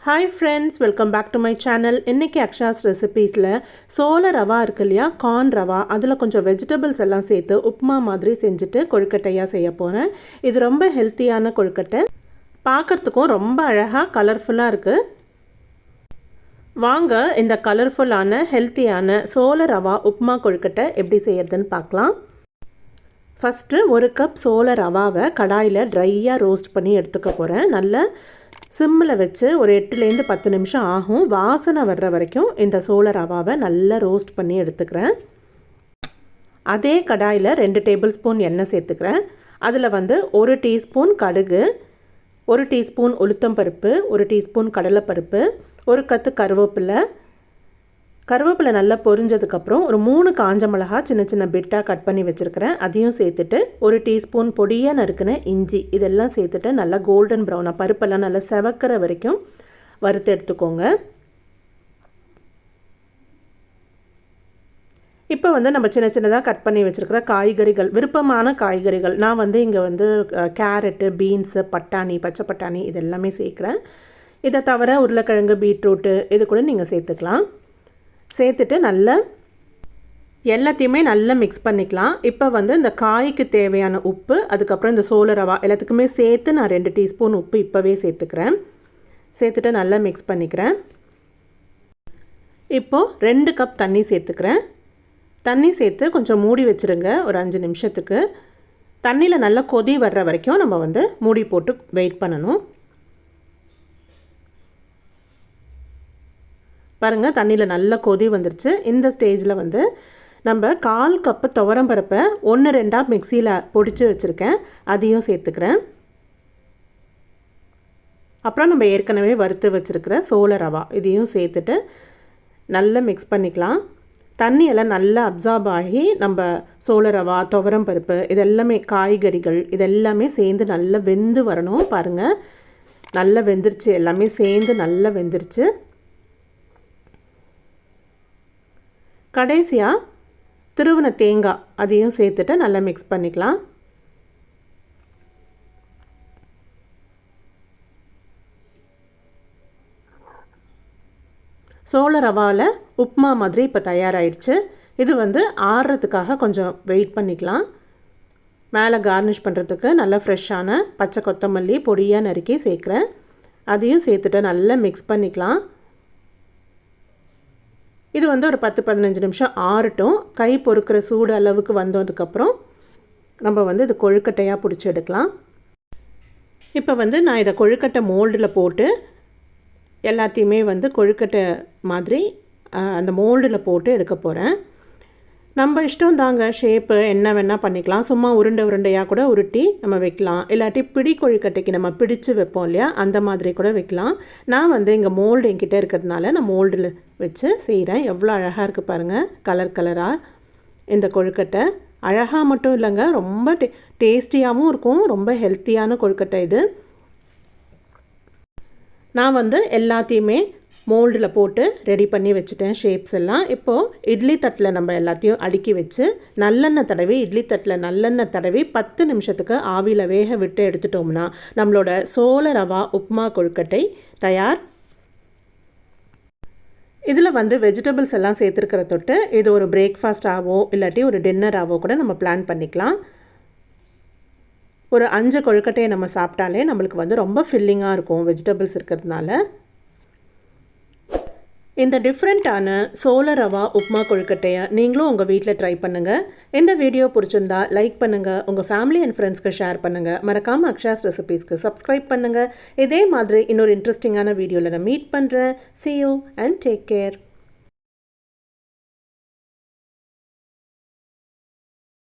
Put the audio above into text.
Hi friends, welcome back to my channel. இன்னைக்கு Akshas recipesல சோள ரவா இருக்கு இல்லையா, corn ரவா, அதில் கொஞ்சம் vegetables எல்லாம் சேர்த்து உப்மா மாதிரி செஞ்சுட்டு கொழுக்கட்டையாக செய்ய போகிறேன். இது ரொம்ப ஹெல்த்தியான கொழுக்கட்டை, பார்க்குறதுக்கும் ரொம்ப அழகாக கலர்ஃபுல்லாக இருக்குது. வாங்க இந்த கலர்ஃபுல்லான ஹெல்த்தியான சோள ரவா உப்மா கொழுக்கட்டை எப்படி செய்யறதுன்னு பார்க்கலாம். ஃபஸ்ட்டு 1 கப் சோள ரவாவை கடாயில் ட்ரையாக ரோஸ்ட் பண்ணி எடுத்துக்க போகிறேன். நல்ல சிம்மில் வச்சு ஒரு 8லேருந்து 10 நிமிஷம் ஆகும். வாசனை வர்ற வரைக்கும் இந்த சோள ரவாவை நல்லா ரோஸ்ட் பண்ணி எடுத்துக்கிறேன். அதே கடாயில் 2 டேபிள் ஸ்பூன் எண்ணெய் சேர்த்துக்கிறேன். அதில் 1 டீஸ்பூன் கடுகு, 1 டீஸ்பூன் உளுத்தம்பருப்பு, 1 டீஸ்பூன் கடலைப்பருப்பு, 1 கத்து கருவேப்பிலை நல்லா பொரிஞ்சதுக்கப்புறம் ஒரு 3 காஞ்ச மிளகா சின்ன சின்ன பிட்டாக கட் பண்ணி வச்சுருக்கிறேன். அதையும் சேர்த்துட்டு 1 டீஸ்பூன் பொடியாக நறுக்கின இஞ்சி இதெல்லாம் சேர்த்துட்டு நல்லா கோல்டன் ப்ரௌனாக பருப்பெல்லாம் நல்லா செவக்கிற வரைக்கும் வறுத்து எடுத்துக்கோங்க. இப்போ நம்ம சின்ன சின்னதாக கட் பண்ணி வச்சுருக்கிற காய்கறிகள், விருப்பமான காய்கறிகள், நான் இங்கே கேரட்டு, பீன்ஸு, பட்டாணி, பச்சை பட்டாணி இது எல்லாமே சேர்க்குறேன். இதை தவிர உருளைக்கிழங்கு, பீட்ரூட்டு இது கூட நீங்கள் சேர்த்துக்கலாம். சேர்த்துட்டு நல்லா எல்லாத்தையுமே நல்லா மிக்ஸ் பண்ணிக்கலாம். இப்போ இந்த காய்க்கு தேவையான உப்பு, அதுக்கப்புறம் இந்த சோள ரவா எல்லாத்துக்குமே சேர்த்து நான் 2 டீஸ்பூன் உப்பு இப்போவே சேர்த்துக்கிறேன். சேர்த்துட்டு நல்லா மிக்ஸ் பண்ணிக்கிறேன். இப்போது 2 கப் தண்ணி சேர்த்துக்கிறேன். தண்ணி சேர்த்து கொஞ்சம் மூடி வச்சுருங்க ஒரு 5 நிமிஷத்துக்கு. தண்ணியில் நல்லா கொதி வர்ற வரைக்கும் நம்ம மூடி போட்டு வெயிட் பண்ணணும். பாருங்கள், தண்ணியில் நல்லா கொதி வந்துருச்சு. இந்த ஸ்டேஜில் நம்ம 1/4 கப்பு துவரம்பருப்பை 1-2 மிக்சியில் பொடிச்சு வச்சுருக்கேன், அதையும் சேர்த்துக்கிறேன். அப்புறம் நம்ம ஏற்கனவே வறுத்து வச்சுருக்கிற சோள ரவா இதையும் சேர்த்துட்டு நல்லா மிக்ஸ் பண்ணிக்கலாம். தண்ணியெல்லாம் நல்லா அப்சார்ப் ஆகி நம்ம சோள ரவா, துவரம்பருப்பு இதெல்லாமே காய்கறிகள் இதெல்லாமே சேர்ந்து நல்லா வெந்து வரணும். பாருங்கள், நல்லா வெந்துருச்சு, எல்லாமே சேர்ந்து நல்லா வெந்துருச்சு. கடைசியாக திருவின தேங்காய் அதையும் சேர்த்துட்டு நல்லா மிக்ஸ் பண்ணிக்கலாம். சோள ரவாவில் உப்மா மாதிரி இப்போ தயாராகிடுச்சு. இது ஆறுறதுக்காக கொஞ்சம் வெயிட் பண்ணிக்கலாம். மேலே கார்னிஷ் பண்ணுறதுக்கு நல்லா ஃப்ரெஷ்ஷான பச்சை கொத்தமல்லி பொடியாக நறுக்கி சேர்க்குறேன். அதையும் சேர்த்துட்டு நல்லா மிக்ஸ் பண்ணிக்கலாம். இது ஒரு 10-15 நிமிஷம் ஆறட்டும். கை பொறுக்கிற சூடு அளவுக்கு வந்ததுக்கப்புறம் நம்ம இது கொழுக்கட்டையாக பிடிச்சி எடுக்கலாம். இப்போ நான் இதை கொழுக்கட்டை மோல்டில் போட்டு எல்லாத்தையுமே கொழுக்கட்டை மாதிரி அந்த மோல்டில் போட்டு எடுக்க போகிறேன். நம்ம இஷ்டம் தாங்க, ஷேப்பு என்ன வேணால் பண்ணிக்கலாம். சும்மா உருண்டையாக கூட உருட்டி நம்ம வைக்கலாம். இல்லாட்டி பிடி கொழுக்கட்டைக்கு நம்ம பிடிச்சு வைப்போம் இல்லையா, அந்த மாதிரி கூட வைக்கலாம். நான் இங்கே மோல்டு என்கிட்ட இருக்கிறதுனால நான் மோல்டில் வச்சு செய்கிறேன். எவ்வளோ அழகாக இருக்குது பாருங்கள், கலராக இந்த கொழுக்கட்டை. அழகாக மட்டும் இல்லைங்க, ரொம்ப டேஸ்டியாகவும் இருக்கும். ரொம்ப ஹெல்த்தியான கொழுக்கட்டை இது. நான் எல்லாத்தையுமே மோல்டில் போட்டு ரெடி பண்ணி வச்சுட்டேன் ஷேப்ஸ் எல்லாம். இப்போது இட்லி தட்டில் நம்ம எல்லாத்தையும் அடுக்கி வச்சு நல்லெண்ணெய் தடவி, இட்லி தட்டில் நல்லெண்ணெய் தடவி 10 நிமிஷத்துக்கு ஆவியில் வேக விட்டு எடுத்துட்டோம்னா நம்மளோட சோள ரவா உப்மா கொழுக்கட்டை தயார். இதில் வெஜிடபிள்ஸ் எல்லாம் சேர்த்துருக்கிற தொட்டு இது ஒரு பிரேக்ஃபாஸ்டாகவோ இல்லாட்டி ஒரு டின்னராகவோ கூட நம்ம பிளான் பண்ணிக்கலாம். ஒரு 5 கொழுக்கட்டையை நம்ம சாப்பிட்டாலே நம்மளுக்கு ரொம்ப ஃபில்லிங்காக இருக்கும் வெஜிடபிள்ஸ் இருக்கிறதுனால. இந்த டிஃப்ரெண்ட்டான சோள ரவா உப்மா கொழுக்கட்டையை நீங்களும் உங்கள் வீட்டில் ட்ரை பண்ணுங்கள். இந்த வீடியோ பிடிச்சிருந்தா லைக் பண்ணுங்கள், உங்கள் ஃபேமிலி அண்ட் ஃப்ரெண்ட்ஸ்க்கு ஷேர் பண்ணுங்கள். மறக்காமல் அக்ஷாஸ் ரெசிபீஸ்க்கு சப்ஸ்கிரைப் பண்ணுங்கள். இதே மாதிரி இன்னொரு இன்ட்ரெஸ்டிங்கான வீடியோவில் நான் மீட் பண்ணுறேன். See you and take care.